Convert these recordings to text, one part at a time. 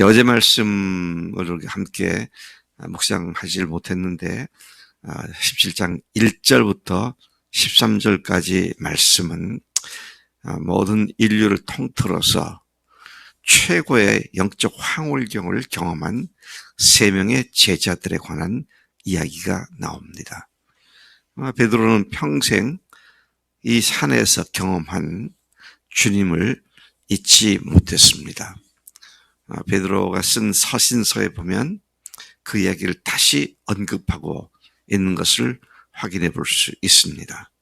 어제 말씀을 함께 묵상하지 못했는데 17장 1절부터 13절까지 말씀은 모든 인류를 통틀어서 최고의 영적 황홀경을 경험한 세 명의 제자들에 관한 이야기가 나옵니다. 베드로는 평생 이 산에서 경험한 주님을 잊지 못했습니다. 베드로가 쓴 서신서에 보면 그 이야기를 다시 언급하고 있는 것을 확인해 볼 수 있습니다.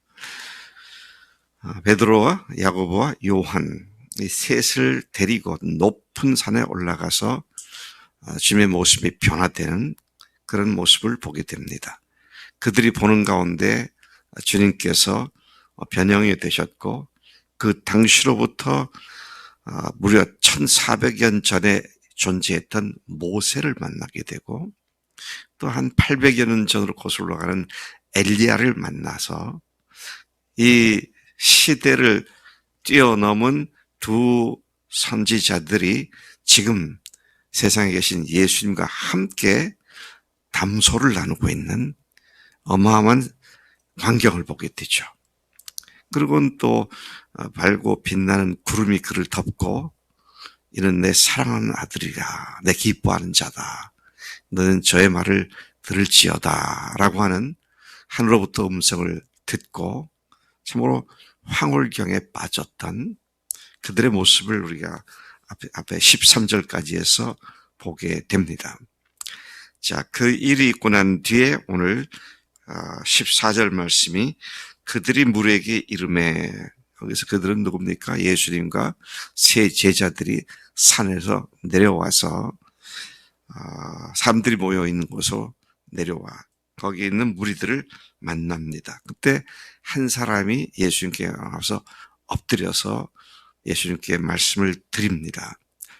베드로와 야고보와 요한 이 셋을 데리고 높은 산에 올라가서 주님의 모습이 변화되는 그런 모습을 보게 됩니다. 그들이 보는 가운데 주님께서 변형이 되셨고 그 당시로부터 무려 1400년 전에 존재했던 모세를 만나게 되고 또 한 800여 년 전으로 거슬러 가는 엘리야를 만나서 이 시대를 뛰어넘은 두 선지자들이 지금 세상에 계신 예수님과 함께 담소를 나누고 있는 어마어마한 광경을 보게 되죠. 그리고는 또 밝고 빛나는 구름이 그를 덮고 이는 내 사랑하는 아들이라 내 기뻐하는 자다. 너는 저의 말을 들을지어다 라고 하는 하늘로부터 음성을 듣고 참으로 황홀경에 빠졌던 그들의 모습을 우리가 앞에 13절까지 해서 보게 됩니다. 자, 그 일이 있고 난 뒤에 오늘 14절 말씀이 그들이 물에게 이르매, 여기서 그들은 누굽니까? 예수님과 세 제자들이 산에서 내려와서 사람들이 모여 있는 곳으로 내려와 거기 있는 무리들을 만납니다. 그때 한 사람이 예수님께 와서 엎드려서 예수님께 말씀을 드립니다.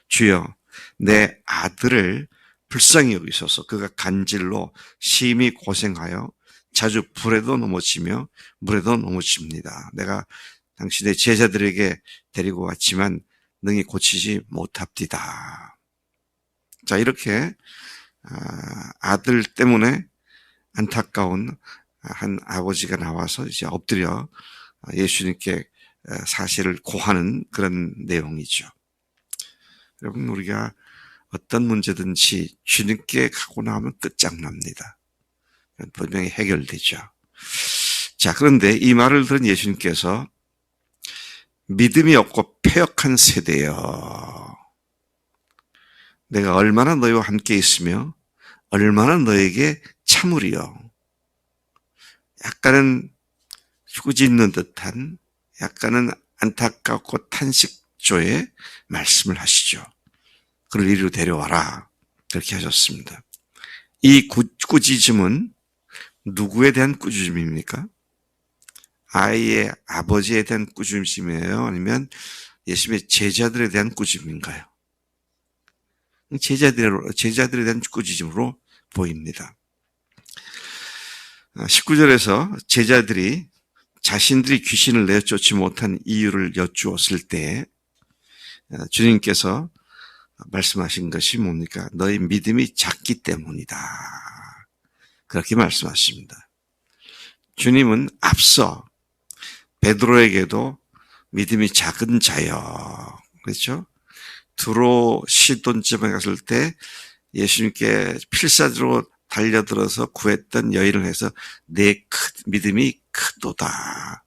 주여, 내 아들을 불쌍히 여기소서. 그가 간질로 심히 고생하여 자주 불에도 넘어지며 물에도 넘어집니다. 내가 당신의 제자들에게 데리고 왔지만 능히 고치지 못합디다. 자, 이렇게 아들 때문에 안타까운 한 아버지가 나와서 이제 엎드려 예수님께 사실을 고하는 그런 내용이죠. 여러분, 우리가 어떤 문제든지 주님께 가고 나면 끝장납니다. 분명히 해결되죠. 자, 그런데 이 말을 들은 예수님께서 믿음이 없고 패역한 세대여, 내가 얼마나 너희와 함께 있으며 얼마나 너에게 참으리요. 약간은 꾸짖는 듯한 약간은 안타깝고 탄식조의 말씀을 하시죠. 그를 이리로 데려와라. 그렇게 하셨습니다. 이 꾸짖음은 누구에 대한 꾸짖음입니까? 아이의 아버지에 대한 꾸짖음이에요? 아니면 예수님의 제자들에 대한 꾸짖음인가요? 제자들에 대한 꾸짖음으로 보입니다. 19절에서 제자들이 자신들이 귀신을 내쫓지 못한 이유를 여쭈었을 때 주님께서 말씀하신 것이 뭡니까? 너희 믿음이 작기 때문이다. 그렇게 말씀하십니다. 주님은 앞서 베드로에게도 믿음이 작은 자여, 그렇죠? 두로 시돈쯤에 갔을 때 예수님께 필사적으로 달려들어서 구했던 여인을 해서 내 믿음이 크도다.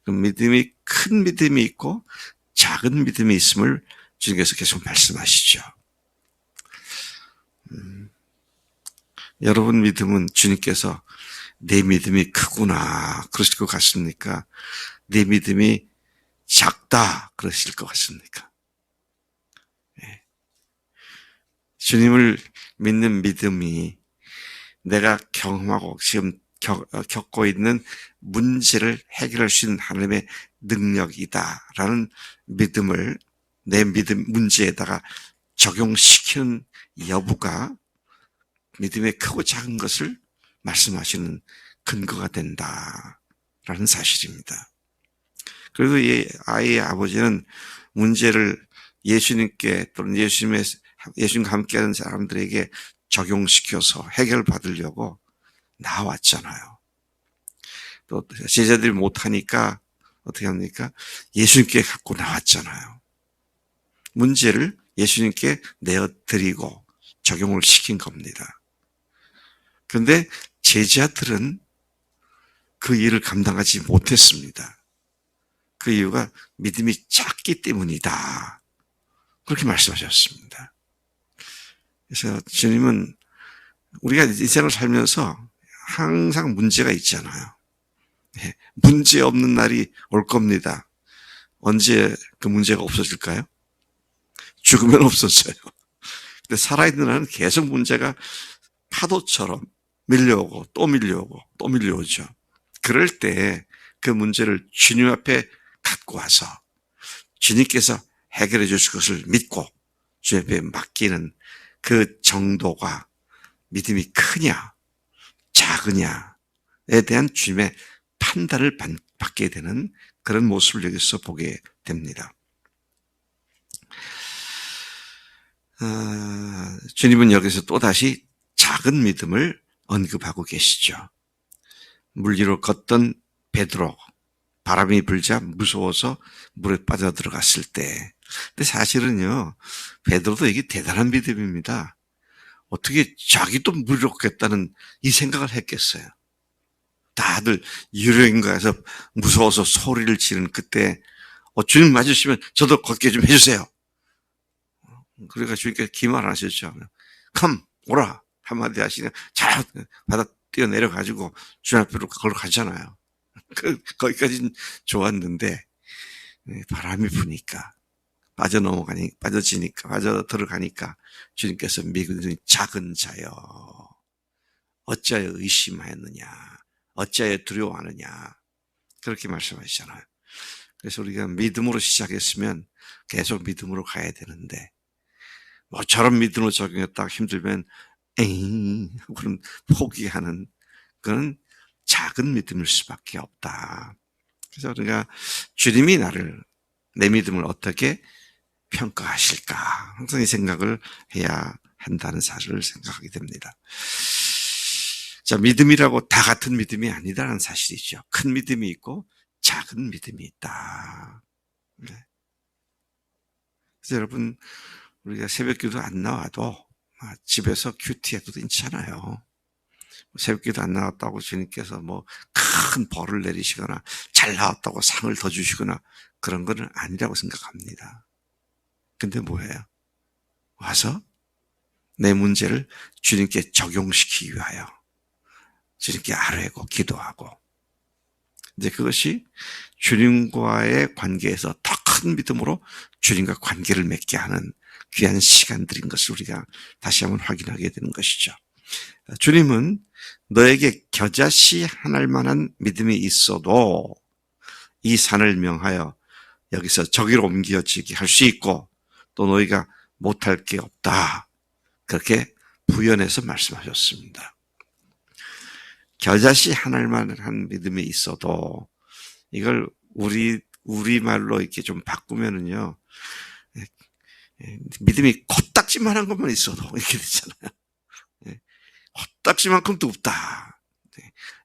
그 믿음이 큰 믿음이 있고 작은 믿음이 있음을 주님께서 계속 말씀하시죠. 여러분 믿음은 주님께서 내 믿음이 크구나 그러실 것 같습니까? 내 믿음이 작다 그러실 것 같습니까? 네. 주님을 믿는 믿음이 내가 경험하고 지금 겪고 있는 문제를 해결할 수 있는 하나님의 능력이다라는 믿음을 내 믿음 문제에다가 적용시키는 여부가 믿음의 크고 작은 것을 말씀하시는 근거가 된다라는 사실입니다. 그래도 이 아이의 아버지는 문제를 예수님께 또는 예수님과 함께하는 사람들에게 적용시켜서 해결받으려고 나왔잖아요. 또 제자들이 못하니까 어떻게 합니까? 예수님께 갖고 나왔잖아요. 문제를 예수님께 내어드리고 적용을 시킨 겁니다. 그런데 제자들은 그 일을 감당하지 못했습니다. 그 이유가 믿음이 작기 때문이다. 그렇게 말씀하셨습니다. 그래서 주님은 우리가 인생을 살면서 항상 문제가 있잖아요. 문제 없는 날이 올 겁니다. 언제 그 문제가 없어질까요? 죽으면 없어져요. 근데 살아있는 한은 계속 문제가 파도처럼 밀려오고 또 밀려오고 또 밀려오죠. 그럴 때 그 문제를 주님 앞에 갖고 와서 주님께서 해결해 주실 것을 믿고 주님 앞에 맡기는 그 정도가 믿음이 크냐 작으냐에 대한 주님의 판단을 받게 되는 그런 모습을 여기서 보게 됩니다. 주님은 여기서 또다시 작은 믿음을 언급하고 계시죠. 물 위로 걷던 베드로, 바람이 불자 무서워서 물에 빠져들어갔을 때. 근데 사실은요, 베드로도 이게 대단한 믿음입니다. 어떻게 자기도 물 위로 걷겠다는 이 생각을 했겠어요. 다들 유령인가에서 무서워서 소리를 지르는 그때 주님 맞으시면 저도 걷게 좀 해주세요. 그러니까 주님께서 기만 하셨죠. 컴 오라 한마디 하시면 잘 바다 뛰어내려가지고 주님 앞으로 걸어가잖아요. 거기까지는 좋았는데 바람이 부니까 빠져 들어가니까 주님께서 믿음이 작은 자여 어찌하여 의심하였느냐 어찌하여 두려워하느냐 그렇게 말씀하시잖아요. 그래서 우리가 믿음으로 시작했으면 계속 믿음으로 가야 되는데 저런 믿음으로 적용했다가 힘들면 그런 포기하는 그런 작은 믿음일 수밖에 없다. 그래서 우리가 주님이 내 믿음을 어떻게 평가하실까 항상 이 생각을 해야 한다는 사실을 생각하게 됩니다. 자, 믿음이라고 다 같은 믿음이 아니다라는 사실이죠. 큰 믿음이 있고 작은 믿음이 있다. 네. 그래서 여러분 우리가 새벽기도 안 나와도 집에서 큐티해도 괜찮아요. 새벽기도 안 나왔다고 주님께서 큰 벌을 내리시거나 잘 나왔다고 상을 더 주시거나 그런 건 아니라고 생각합니다. 근데 뭐예요? 와서 내 문제를 주님께 적용시키기 위하여 주님께 아뢰고 기도하고 이제 그것이 주님과의 관계에서 더 큰 믿음으로 주님과 관계를 맺게 하는 귀한 시간들인 것을 우리가 다시 한번 확인하게 되는 것이죠. 주님은 너에게 겨자씨 하나일 만한 믿음이 있어도 이 산을 명하여 여기서 저기로 옮겨지게 할 수 있고 또 너희가 못할 게 없다. 그렇게 부연해서 말씀하셨습니다. 겨자씨 하나일 만한 믿음이 있어도 이걸 우리말로 이렇게 좀 바꾸면은요. 믿음이 코딱지만한 것만 있어도 이렇게 되잖아요. 코딱지만큼도 없다.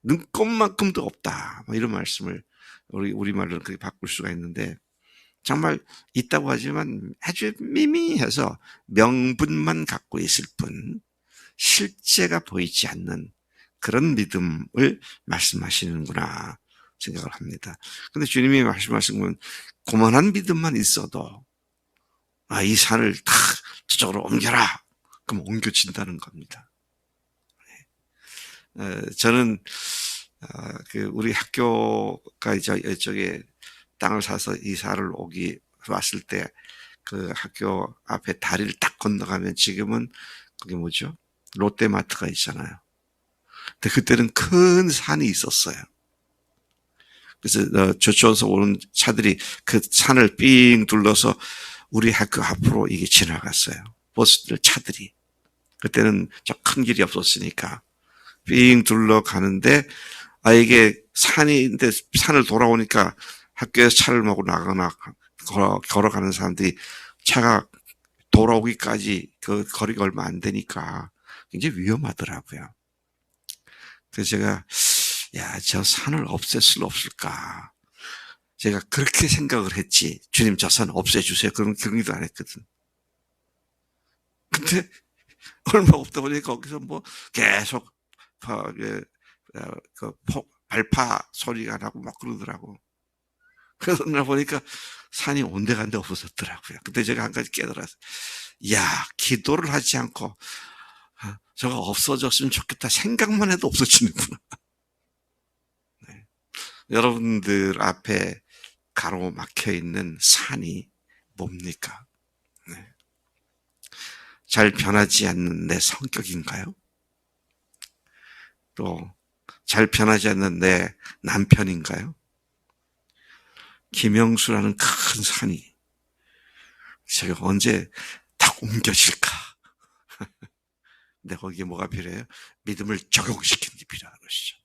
눈곱만큼도 없다. 이런 말씀을 우리말로는 그렇게 바꿀 수가 있는데 정말 있다고 하지만 아주 미미해서 명분만 갖고 있을 뿐 실제가 보이지 않는 그런 믿음을 말씀하시는구나 생각을 합니다. 근데 주님이 말씀하신 건 고만한 믿음만 있어도 이 산을 다 저쪽으로 옮겨라. 그럼 옮겨진다는 겁니다. 저는 우리 학교가 이쪽에 땅을 사서 이사를 왔을 때 그 학교 앞에 다리를 딱 건너가면 지금은 그게 뭐죠? 롯데마트가 있잖아요. 근데 그때는 큰 산이 있었어요. 그래서 저쪽에서 오는 차들이 그 산을 삥 둘러서 우리 학교 앞으로 이게 지나갔어요. 버스들, 차들이. 그때는 저 큰 길이 없었으니까 삥 둘러가는데 이게 산인데 산을 돌아오니까 학교에서 차를 몰고 나가거나 걸어가는 사람들이 차가 돌아오기까지 그 거리가 얼마 안 되니까 굉장히 위험하더라고요. 그래서 제가 저 산을 없앨 수 없을까? 제가 그렇게 생각을 했지. 주님, 저 산 없애주세요. 그런 경기도 안 했거든. 근데 얼마 없다 보니 거기서 뭐 계속 발파 소리가 나고 막 그러더라고. 그래서 나 보니까 산이 온데간데 없어졌더라고요. 그때 제가 한 가지 깨달았어요. 기도를 하지 않고 저거 없어졌으면 좋겠다 생각만 해도 없어지는구나. 네. 여러분들 앞에 가로막혀 있는 산이 뭡니까? 네. 잘 변하지 않는 내 성격인가요? 또 잘 변하지 않는 내 남편인가요? 김영수라는 큰 산이 제가 언제 딱 옮겨질까? 근데 거기에 뭐가 필요해요? 믿음을 적용시키는 게 필요한 것이죠.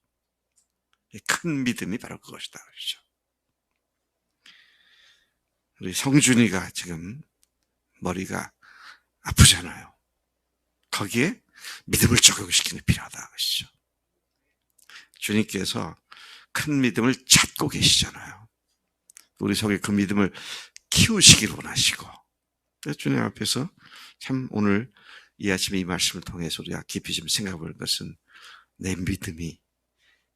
큰 믿음이 바로 그것이다. 그렇죠? 우리 성준이가 지금 머리가 아프잖아요. 거기에 믿음을 적용시키는 게 필요하다. 그렇죠? 주님께서 큰 믿음을 찾고 계시잖아요. 우리 속에 그 믿음을 키우시길 원하시고, 그래서 주님 앞에서 참 오늘 이 아침에 이 말씀을 통해서 우리가 깊이 좀 생각해 볼 것은 내 믿음이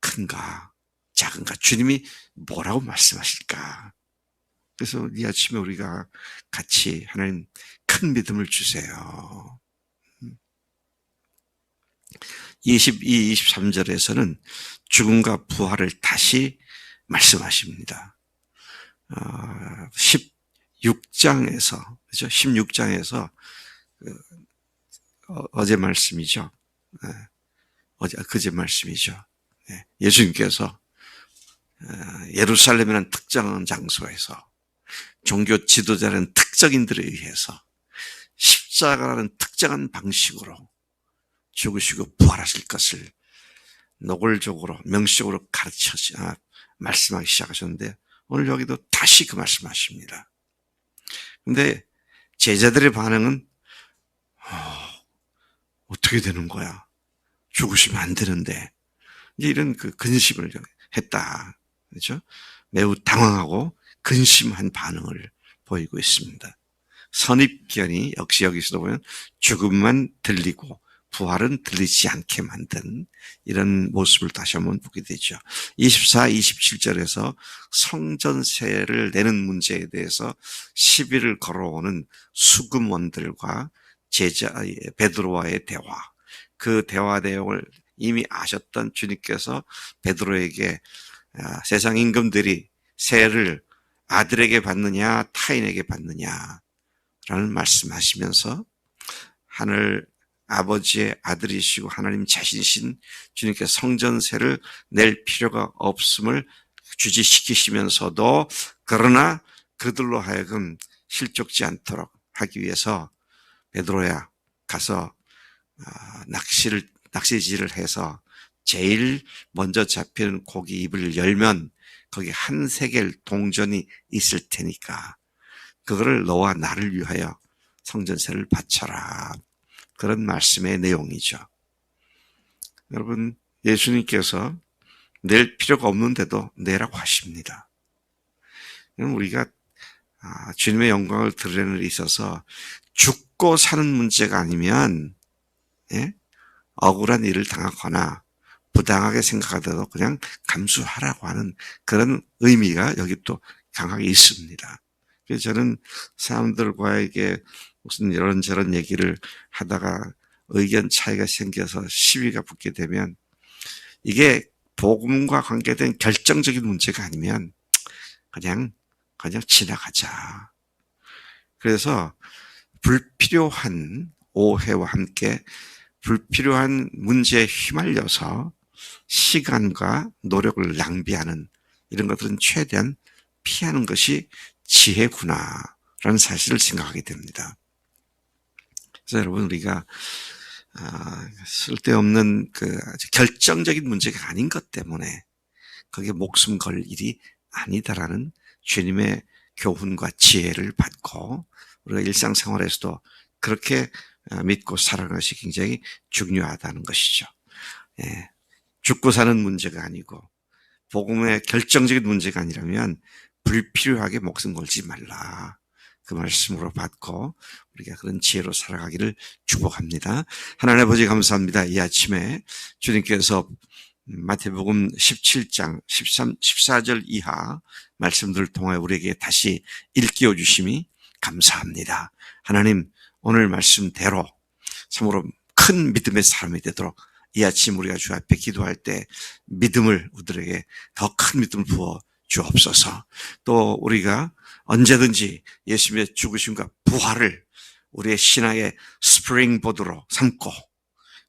큰가 작은가, 주님이 뭐라고 말씀하실까. 그래서 이 아침에 우리가 같이 하나님 큰 믿음을 주세요. 22, 23절에서는 죽음과 부활을 다시 말씀하십니다. 16장에서, 그죠? 16장에서, 어제 말씀이죠. 그제 말씀이죠. 예수님께서 예루살렘이라는 특정한 장소에서 종교 지도자라는 특정인들에 의해서 십자가라는 특정한 방식으로 죽으시고 부활하실 것을 노골적으로 명시적으로 말씀하기 시작하셨는데 오늘 여기도 다시 그 말씀하십니다. 근데 제자들의 반응은 어떻게 되는 거야? 죽으시면 안 되는데. 이제 이런 그 근심을 했다. 그렇죠? 매우 당황하고 근심한 반응을 보이고 있습니다. 선입견이 역시 여기서도 보면 죽음만 들리고 부활은 들리지 않게 만든 이런 모습을 다시 한번 보게 되죠. 24, 27절에서 성전세를 내는 문제에 대해서 시비를 걸어오는 수금원들과 제자 베드로와의 대화, 그 대화 내용을 이미 아셨던 주님께서 베드로에게 세상 임금들이 세를 아들에게 받느냐 타인에게 받느냐라는 말씀하시면서 하늘 아버지의 아들이시고 하나님 자신이신 주님께서 성전세를 낼 필요가 없음을 주지시키시면서도 그러나 그들로 하여금 실족지 않도록 하기 위해서 베드로야 가서 낚시질을 해서 제일 먼저 잡히는 고기 입을 열면 거기 한 세겔 동전이 있을 테니까 그거를 너와 나를 위하여 성전세를 바쳐라. 그런 말씀의 내용이죠. 여러분, 예수님께서 낼 필요가 없는데도 내라고 하십니다. 우리가 주님의 영광을 드러내는 데 있어서 죽고 사는 문제가 아니면 억울한 일을 당하거나 부당하게 생각하더라도 그냥 감수하라고 하는 그런 의미가 여기 또 강하게 있습니다. 그래서 저는 사람들과에게 무슨 이런저런 얘기를 하다가 의견 차이가 생겨서 시비가 붙게 되면 이게 복음과 관계된 결정적인 문제가 아니면 그냥 지나가자. 그래서 불필요한 오해와 함께 불필요한 문제에 휘말려서 시간과 노력을 낭비하는 이런 것들은 최대한 피하는 것이 지혜구나라는 사실을 생각하게 됩니다. 그래서 여러분 우리가 쓸데없는 아주 결정적인 문제가 아닌 것 때문에 거기에 목숨 걸 일이 아니다라는 주님의 교훈과 지혜를 받고 우리가 일상생활에서도 그렇게 믿고 살아가는 것이 굉장히 중요하다는 것이죠. 예. 죽고 사는 문제가 아니고 복음의 결정적인 문제가 아니라면 불필요하게 목숨 걸지 말라. 그 말씀으로 받고 우리가 그런 지혜로 살아가기를 축복합니다. 하나님 아버지 감사합니다. 이 아침에 주님께서 마태복음 17장 14절 이하 말씀들을 통하여 우리에게 다시 일깨워 주심이 감사합니다. 하나님, 오늘 말씀대로 참으로 큰 믿음의 사람이 되도록 이 아침 우리가 주 앞에 기도할 때 믿음을 우리에게 더 큰 믿음을 부어 주옵소서. 또 우리가 언제든지 예수님의 죽으심과 부활을 우리의 신앙의 스프링보드로 삼고,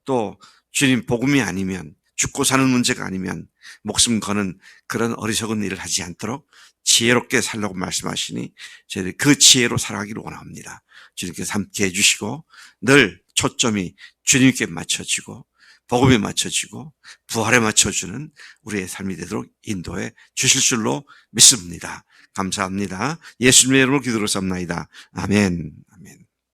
또 주님 복음이 아니면, 죽고 사는 문제가 아니면 목숨 거는 그런 어리석은 일을 하지 않도록 지혜롭게 살라고 말씀하시니 저희들이 그 지혜로 살아가기를 원합니다. 주님께서 함께 해주시고 늘 초점이 주님께 맞춰지고 복음에 맞춰지고 부활에 맞춰주는 우리의 삶이 되도록 인도해 주실 줄로 믿습니다. 감사합니다. 예수님의 이름으로 기도로 삼나이다. 아멘.